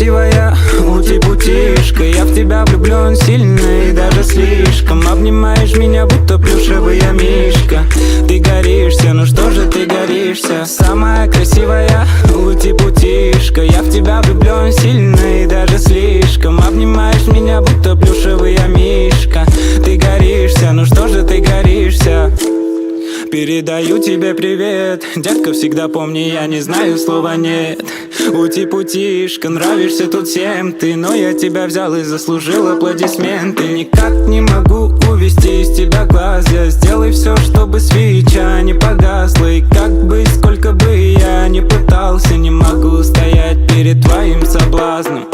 красивая, ути-путишка. Я в тебя влюблен сильно и даже слишком. Обнимаешь меня, будто плюшевый я мишка. Ты горишься, ну что же ты горишься? Самая красивая, ути-путишка. Я в тебя влюблен сильно и даже слишком. Обнимаешь меня, будто плюшевый я мишка. Ты горишься, ну что же ты горишься? Передаю тебе привет, детка, всегда помни, я не знаю слова нет. Ути-путишка, нравишься тут всем ты, но я тебя взял и заслужил аплодисменты. Никак не могу увести из тебя глаз, я сделай все, чтобы свеча не погасла. И как бы, сколько бы я ни пытался, не могу стоять перед твоим соблазном.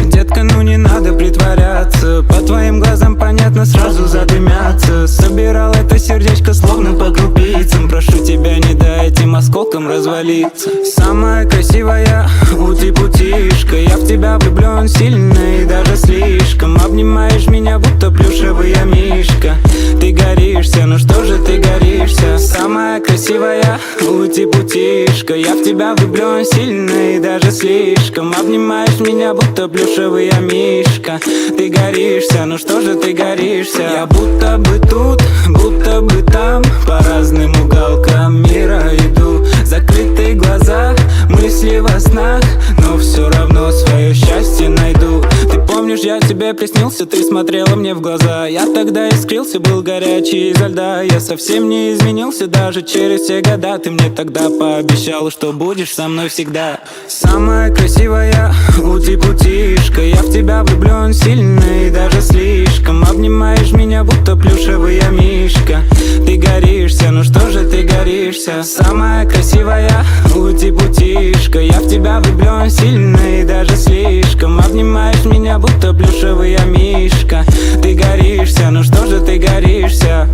Детка, ну не надо притворяться, по твоим глазам понятно, сразу задымятся. Собирал это сердечко словно по крупицам. Прошу тебя, не дай этим осколкам развалиться. Самая красивая, ути-путишка. Я в тебя влюблен сильно и даже слишком. Обнимаешь меня, будто плюшевый я мишка. Ты горишься, ну что же ты горишься? Самая красивая, ути-путишка. Я в тебя влюблен сильно и даже слишком. Обнимаешь меня, будто плюшевый я мишка. Ты горишься, ну что же ты горишься? Я будто бы тут, будто бы там, по разным уголкам мира иду. Закрытые глаза, мысли во снах, но все равно свое счастье найду. Ты помнишь, я тебе приснился, ты смотрела мне в глаза. Я тогда искрился, был горячий изо льда. Я совсем не изменился даже через все года. Ты мне тогда пообещала, что будешь со мной всегда. Самая красивая, ути-путишка. Я в тебя влюблен сильно и даже слишком. Обнимаешь меня, будто плюшевый я мишка. Ты горишься, ну что же ты горишься? Самая красивая, ути-путишка. Я в тебя влюблен сильно и даже слишком. Обнимаешь меня, будто плюшевый я мишка. Ты горишься, ну что же ты горишься?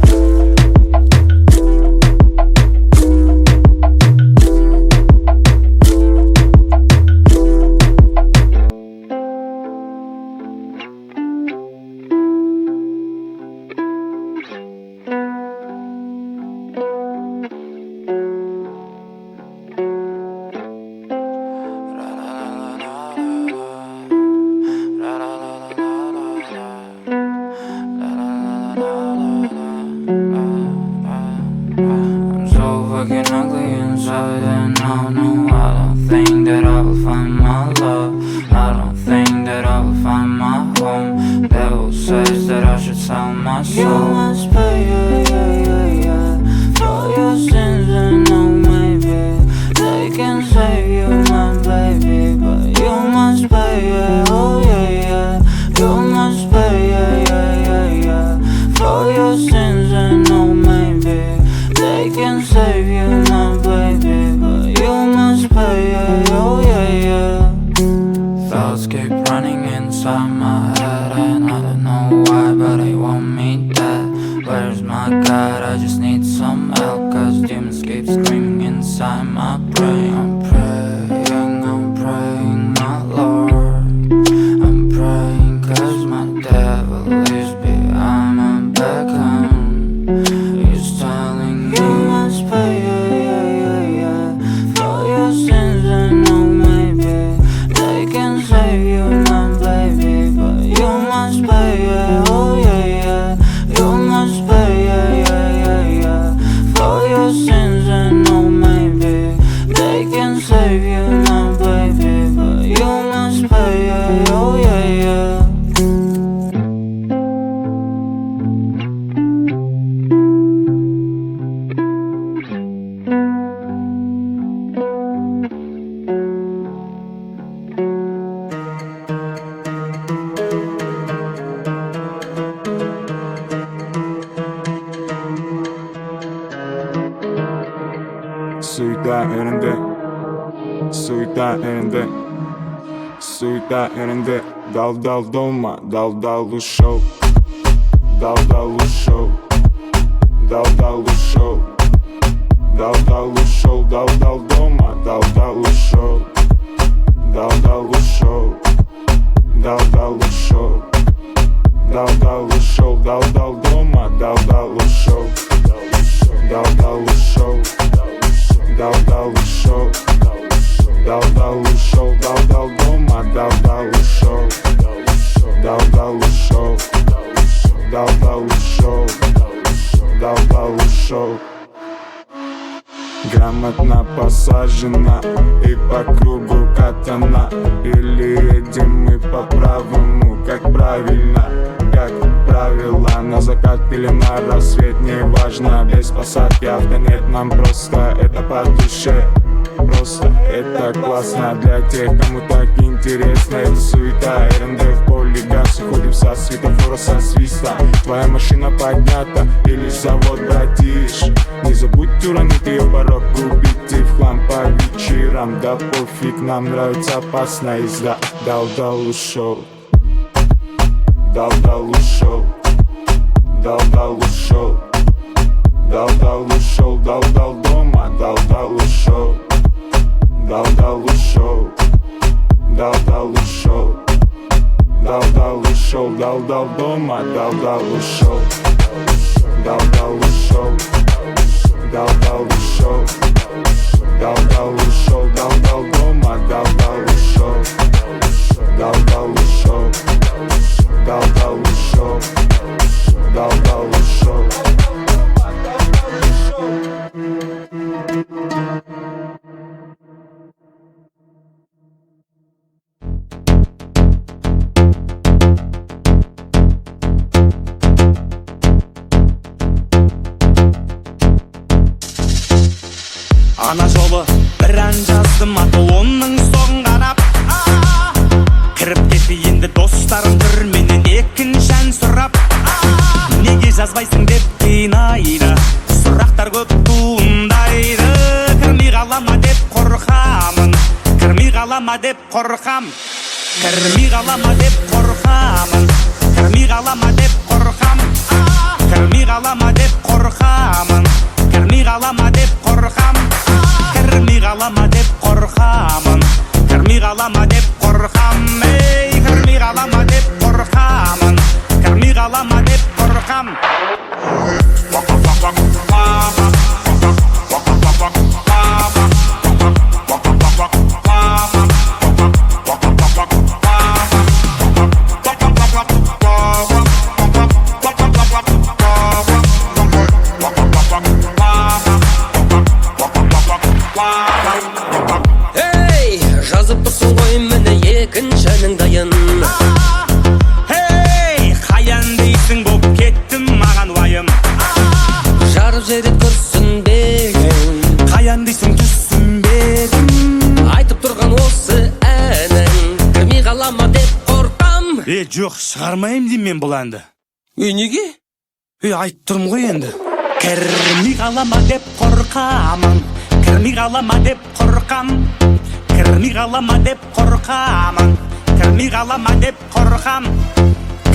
I'm so fucking ugly inside, and I don't know. I don't think that I will find my love. I don't think that I will find my home. Devil says that I should sell my soul. You must pay, for your sins, and no, maybe they can save you, my baby, but you must pay, oh yeah. You must pay, for your sins, and no, maybe they can save you, my baby, but you must pay, oh yeah. Thoughts keep running inside my head, and I don't know why, but they want me dead. Where's my God? I just need some help, cause demons keep screaming inside my brain. I'm praying, my Lord. I'm praying cause my devil is behind my back home. He's telling me you must pay, for your sins, and no, maybe they can save you, my baby, but you must pay, oh yeah. You must pay, for your sins, and no, maybe they can save you, my baby, but you must pay, oh yeah. Суета önünde, суета önünde, суета önünde. Dal dal dolma, dal dal ушел, dal dal ушел, dal dal ушел, dal dal ушел, dal dal dolma, dal dal ушел, dal dal ушел, dal dal ушел, dal dal ушел, dal dal dolma, dal dal ушел, dal dal ушел. Дал ушел, дал ушел, дал дома, дал ушел. Грамотно посажена и по кругу катана. Или едем мы по правому, как правильно, как правило. На закат или на рассвет, не важно. Без посадки авто нет, нам просто это по душе. Просто это классно для тех, кому так интересно. Это суета, РНД в поле газ. Уходим со светофора, со свиста. Твоя машина поднята или завод, братиш. Не забудь уронить ее порог, купить и в хлам по вечерам. Да пофиг, нам нравится опасная езда. Дал-дал ушел. Дал-дал ушел. Дал-дал ушел. Дал-дал ушел. Дал-дал дома. Дал-дал ушел. Дал-дал ушел. Дал-дал ушел. Дал-дал ушел. Дал-дал дома. Дал-дал ушел. Дал-дал ушел. Дал-дал ушел. Дал-дал ушел. Дал-дал дома. Дал-дал ушел. Дал-дал ушел. Дал-дал ушел. Дал-дал ушел. Ана жолы бір ән жаздым, аты оның соғын қарап. Кіріп кетті енді достарым түрменен екінші ән сұрап. Неге жазбайсың деп қинайды, сұрақтар көп туындайды. Кірмей қалама деп қорқамын, кірмей қалама деп қорқам. Кірмей қалама деп қорқамын, кірмей қалама деп қорқам. Кірмей қалама деп қорқамын, кірмей қалама деп қорқам. Кірмей қалама деп қорқамын, кірмей қалама деп қорқам. Ей, кірмей қалама деп қорқамын, кірмей қалама деп қорқам. Эй, жазып тұрсың ғой міне екінші әнің дайын. Ей, қаян дейсің, боп кеттім маған уайым. Жарып жіберіп күрсінбегін, Қаян дейсің, түсінбедім. айтып тұрған осы әнің, кірмей қалама деп қорқам. Жоқ, шығармайым деймін мен бұл әнді. Неге? Айтып тұрмын ғой енді. Кірмей қалама деп қорқамын, кірмей қалама деп қорқам. Кірмей қалама деп қорқамын, кірмей қалама деп қорқам.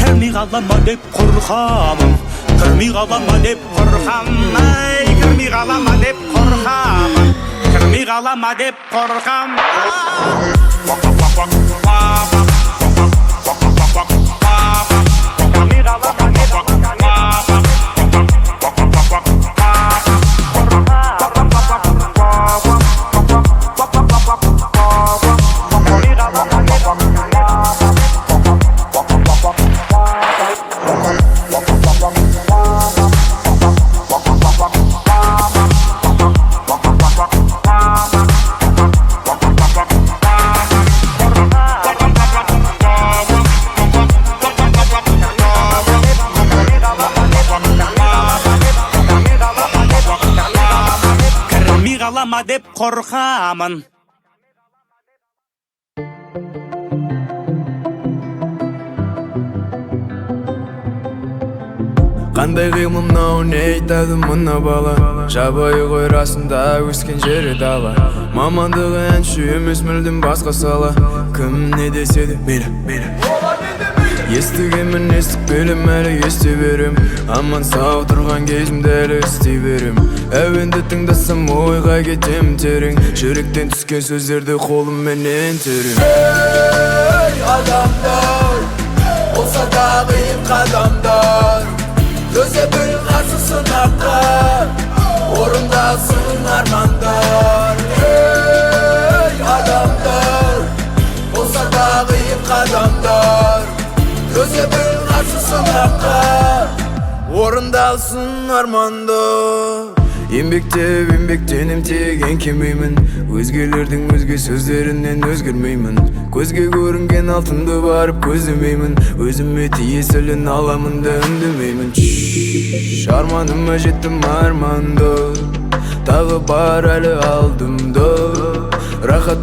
Кірмей қалама деп қорқамын, кірмей қалама деп қорқам. Ай, кірмей қалама деп қорқамын, кірмей қалама деп қорқам. Қалама деп қорқамын. Қандай қимыл мынау, не айтады мына бала? Жабайы ғой расында өскен жері дала. Мамандығы әнші емес, мүлдем басқа сала. Кім не десе де мейлі. Естігенмін, естікпелім, әлі ести берем. Аман сау тұрған кезімді әлі істей берем. Әуенді тыңдасам ойға кетем терең. Жүректен түскен сөздерді қолымменен терем. Ей адамдар, болса да қиын қадамдар, төзе біл қарсы сынаққа, орындасын армандар. Ей адамдар, болса да қиын қадамдар, төзе біл қарсы сынаққа, орындалсын арманда. Еңбектеп еңбектенем тек еңкемеймін, өзгелердің өзге сөздерінен өзгермеймін. Көзге көрінген алтынды барып көздемеймін, өзіме тиесілін аламын да үндемеймін. Арманыма жеттім арманда, тағы бар әлі алдымда рахат.